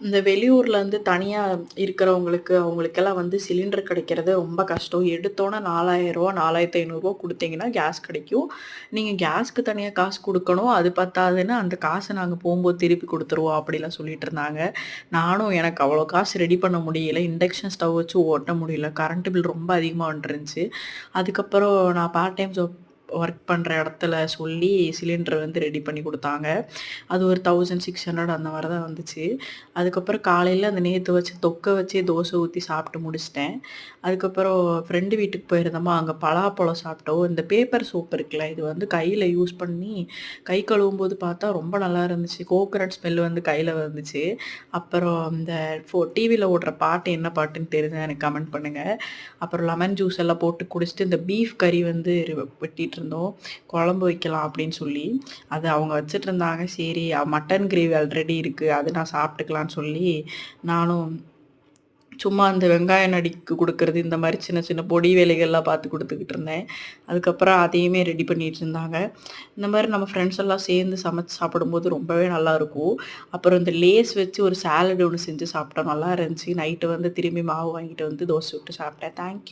இந்த வெளியூர்லேருந்து தனியா இருக்கிறவங்களுக்கு, அவங்களுக்கெல்லாம் வந்து சிலிண்டர் கிடைக்கிறது ரொம்ப கஷ்டம். எடுத்தோனே ரூ. 4000 ரூ. 4500 குடுத்தீங்கன்னா கேஸ் கிடைக்கும். நீங்க கேஸ்க்கு தனியா காசு குடுக்கணும். அது பத்தாதுன்னு அந்த காச நாங்க போம்போது திருப்பி குடுத்துருவோம் அப்படிலாம் சொல்லிட்டு இருந்தாங்க. நானும் எனக்கு அவ்வளோ காசு ரெடி பண்ண முடியல. இண்டக்ஷன் ஸ்டவ் வச்சு ஓட்ட முடியல. கரண்ட் பில் ரொம்ப அதிகமா வந்துருந்துச்சு. அதுக்கப்புறம் நான் பார்ட் டைம் ஜாப் ஒர்க் பண்ற இடத்துல சொல்லி சிலிண்டர் வந்து ரெடி பண்ணி குடுத்தாங்க. அது ஒரு 1600 அந்த மாரி தான் வந்துச்சு. அதுக்கப்புறம் காலையில அந்த நேத்து வச்ச தொக்க வச்சே தோசை ஊத்தி சாப்பிட்டு முடிச்சுட்டேன். அதுக்கப்புறம் ஃப்ரெண்டு வீட்டுக்கு போயிருந்தோமா, அங்க பலாப்பழம் சாப்பிட்டோம். இந்த பேப்பர் சோப் இருக்குல்ல, இது வந்து கையில யூஸ் பண்ணி கை கழுவும்போது பார்த்தா ரொம்ப நல்லா இருந்துச்சு. கோகனட் ஸ்மெல் வந்து கையில வந்துச்சு. அப்புறம் இந்த டிவில ஓடுற பாட்டு என்ன பாட்டுன்னு தெரிஞ்சா எனக்கு கமெண்ட் பண்ணுங்க. அப்புறம் லெமன் ஜூஸ் எல்லாம் போட்டு குடிச்சுட்டு, இந்த பீஃப் கறி வந்து வெட்டிட்டு இருந்தோம். குழம்பு வைக்கலாம் அப்படின்னு சொல்லி. அது அவங்க வச்சுட்டுருந்தாங்க. சரி மட்டன் கிரேவி ஆல்ரெடி இருக்கு. அது நான் சாப்பிட்டுக்கலான்னு சொல்லி, நானும் சும்மா அந்த வெங்காயம் நறுக்கி குடுக்குறது, இந்த மாரி சின்ன சின்ன பொடி வேலைகள்லாம் பார்த்து குடுத்துக்கிட்டு இருந்தேன். அதுக்கப்புறம் அதையுமே ரெடி பண்ணிட்டு இருந்தாங்க. இந்த மாரி நம்ம ஃப்ரெண்ட்ஸ் எல்லாம் சேர்ந்து சமைச்சு சாப்பிடும்போது ரொம்பவே நல்லாயிருக்கும். அப்புறம் இந்த லேஸ் வச்சு ஒரு சாலட் ஒண்ணு செஞ்சு சாப்பிட்டோம். நல்லா இருந்துச்சு. நைட்டு வந்து திரும்பி மாவு வாங்கிட்டு வந்து தோசை சுட்டு சாப்பிட்டேன். Thank you.